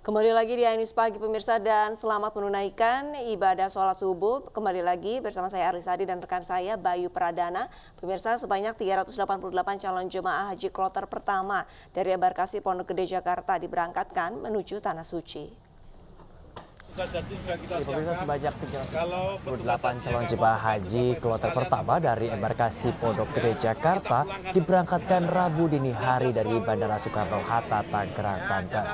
Kembali lagi di Ainus Pagi pemirsa dan selamat menunaikan ibadah sholat subuh. Kembali lagi bersama saya Arisadi dan rekan saya Bayu Pradana. Pemirsa, sebanyak 388 calon jemaah haji kloter pertama dari embarkasi Pondok Gede Jakarta diberangkatkan menuju Tanah Suci. Pemirsa, sebanyak 388 calon jemaah haji kloter pertama dari embarkasi Pondok Gede Jakarta diberangkatkan Rabu dini hari dari Bandara Soekarno-Hatta, Tangerang, Banten.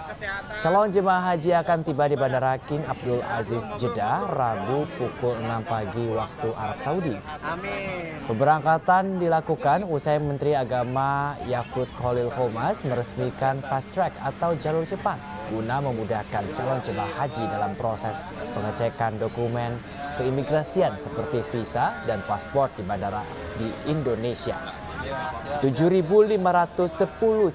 Calon jemaah haji akan tiba di Bandara King Abdul Aziz Jeddah Rabu pukul 6 pagi waktu Arab Saudi. Pemberangkatan dilakukan usai Menteri Agama Yakut Khalil Qomas meresmikan fast track atau jalur cepat guna memudahkan calon jemaah haji dalam proses pengecekan dokumen keimigrasian seperti visa dan paspor di bandara di Indonesia. 7.510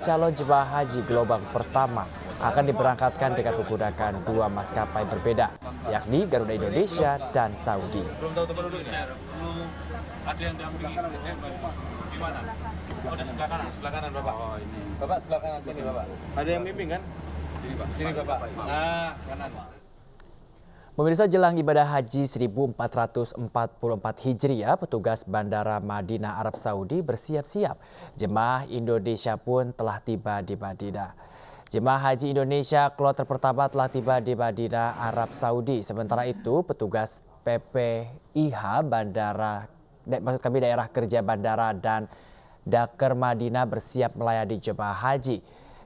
calon jemaah haji gelombang pertama akan diberangkatkan dengan menggunakan dua maskapai berbeda, yakni Garuda Indonesia dan Saudi. Ada yang dampingi gimana? Oh, di sebelah kanan Bapak. Oh, ini. Bapak sebelah kanan sini, Bapak. Ada yang bimbing kan? Sini, Pak. Sini, Bapak. Nah, kanan. Pemirsa, jelang ibadah haji 1444 Hijriah, petugas Bandara Madinah Arab Saudi bersiap-siap. Jemaah Indonesia pun telah tiba di Madinah. Jemaah haji Indonesia kloter pertama telah tiba di Madinah Arab Saudi. Sementara itu, petugas PPIH daerah kerja bandara dan Daker Madinah bersiap melayani jemaah haji.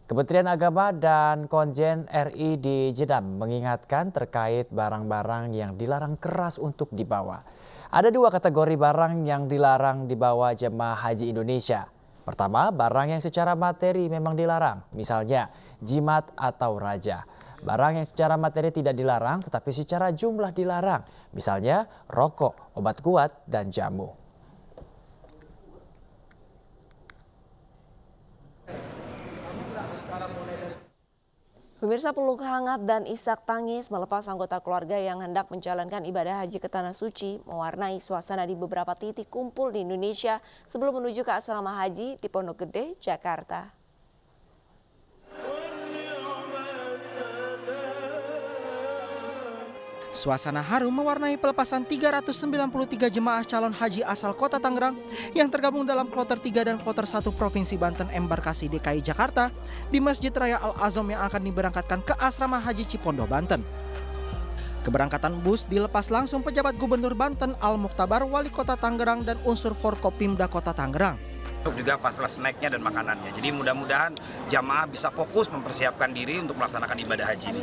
Kementerian Agama dan Konjen RI di Jeddah mengingatkan terkait barang-barang yang dilarang keras untuk dibawa. Ada dua kategori barang yang dilarang dibawa jemaah haji Indonesia. Pertama, barang yang secara materi memang dilarang, misalnya jimat atau raja. Barang yang secara materi tidak dilarang tetapi secara jumlah dilarang, misalnya rokok, obat kuat, dan jamu. Pemirsa, peluk hangat dan isak tangis melepas anggota keluarga yang hendak menjalankan ibadah haji ke Tanah Suci mewarnai suasana di beberapa titik kumpul di Indonesia sebelum menuju ke asrama haji di Pondok Gede, Jakarta. Suasana harum mewarnai pelepasan 393 jemaah calon haji asal kota Tangerang yang tergabung dalam kloter 3 dan kloter 1 Provinsi Banten embarkasi DKI Jakarta di Masjid Raya Al-Azam yang akan diberangkatkan ke asrama haji Cipondoh, Banten. Keberangkatan bus dilepas langsung pejabat Gubernur Banten Al-Mukhtabar, Wali Kota Tangerang, dan unsur Forkopimda Kota Tangerang. Untuk juga masalah snacknya dan makanannya. Jadi mudah-mudahan jamaah bisa fokus mempersiapkan diri untuk melaksanakan ibadah haji ini.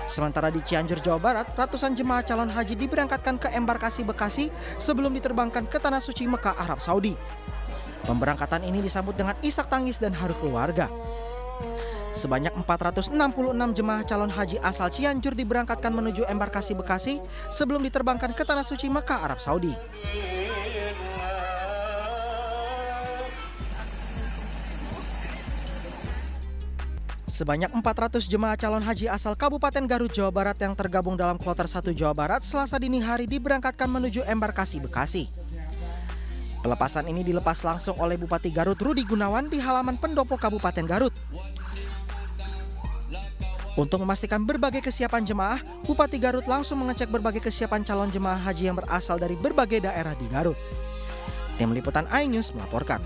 Sementara di Cianjur, Jawa Barat, ratusan jemaah calon haji diberangkatkan ke embarkasi Bekasi sebelum diterbangkan ke Tanah Suci Mekah, Arab Saudi. Pemberangkatan ini disambut dengan isak tangis dan haru keluarga. Sebanyak 466 jemaah calon haji asal Cianjur diberangkatkan menuju embarkasi Bekasi sebelum diterbangkan ke Tanah Suci Mekah, Arab Saudi. Sebanyak 400 jemaah calon haji asal Kabupaten Garut, Jawa Barat yang tergabung dalam kloter 1 Jawa Barat Selasa dini hari diberangkatkan menuju embarkasi Bekasi. Pelepasan ini dilepas langsung oleh Bupati Garut Rudi Gunawan di halaman pendopo Kabupaten Garut. Untuk memastikan berbagai kesiapan jemaah, Bupati Garut langsung mengecek berbagai kesiapan calon jemaah haji yang berasal dari berbagai daerah di Garut. Tim Liputan iNews melaporkan.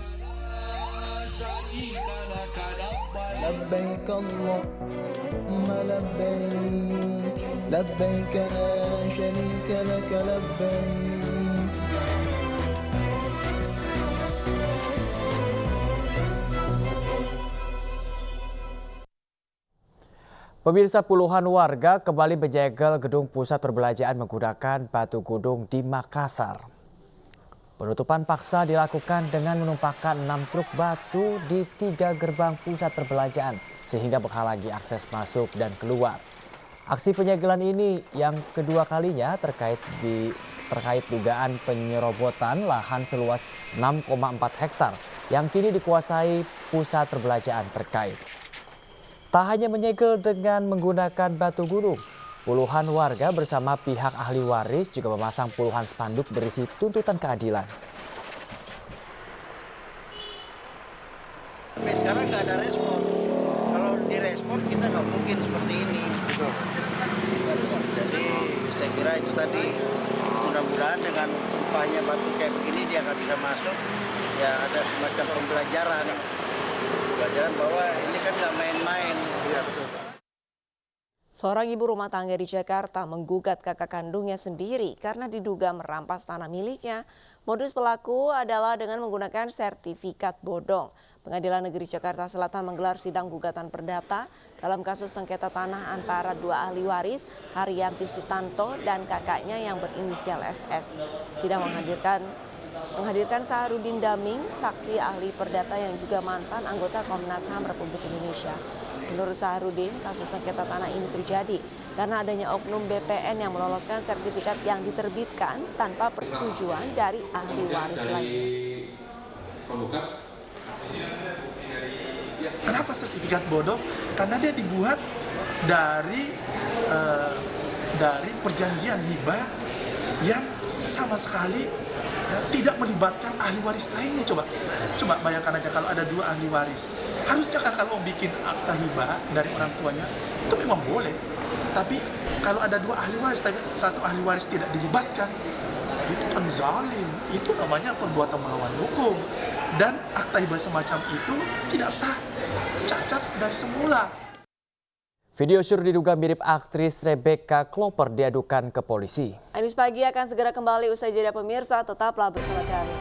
لبيك اللهم لبيك لبيك لا شريك لك لبيك. Pemirsa, puluhan warga kembali menjegal gedung pusat perbelanjaan menggunakan batu gudung di Makassar. Penutupan paksa dilakukan dengan menumpahkan 6 truk batu di 3 gerbang pusat perbelanjaan sehingga menghalangi akses masuk dan keluar. Aksi penyegelan ini yang kedua kalinya terkait dugaan penyerobotan lahan seluas 6,4 hektar yang kini dikuasai pusat perbelanjaan terkait. Tak hanya menyegel dengan menggunakan batu gudung, puluhan warga bersama pihak ahli waris juga memasang puluhan spanduk berisi tuntutan keadilan. Sampai sekarang nggak ada respon. Kalau direspon lapor kita nggak mungkin seperti ini. Jadi saya kira itu tadi mudah-mudahan dengan upahnya batu kayak begini dia akan bisa masuk. Ya ada semacam pembelajaran bahwa ini kan nggak main-main. Seorang ibu rumah tangga di Jakarta menggugat kakak kandungnya sendiri karena diduga merampas tanah miliknya. Modus pelaku adalah dengan menggunakan sertifikat bodong. Pengadilan Negeri Jakarta Selatan menggelar sidang gugatan perdata dalam kasus sengketa tanah antara dua ahli waris, Haryanti Sutanto dan kakaknya yang berinisial SS. Sidang menghadirkan Saharudin Daming, saksi ahli perdata yang juga mantan anggota Komnas HAM Republik Indonesia. Menurut Saharudin, kasus sengketa tanah ini terjadi karena adanya oknum BPN yang meloloskan sertifikat yang diterbitkan tanpa persetujuan dari ahli waris lain. Kenapa sertifikat bodong? Karena dia dibuat dari perjanjian hibah yang sama sekali tidak melibatkan ahli waris lainnya. Coba bayangkan aja kalau ada dua ahli waris. Harusnya kan kalau bikin akta hibah dari orang tuanya itu memang boleh. Tapi kalau ada dua ahli waris tapi satu ahli waris tidak dilibatkan, itu kan zalim. Itu namanya perbuatan melawan hukum. Dan akta hibah semacam itu tidak sah, cacat dari semula. Video syur diduga mirip aktris Rebecca Klopper diadukan ke polisi. News Pagi akan segera kembali usai jeda pemirsa, tetaplah bersama kami.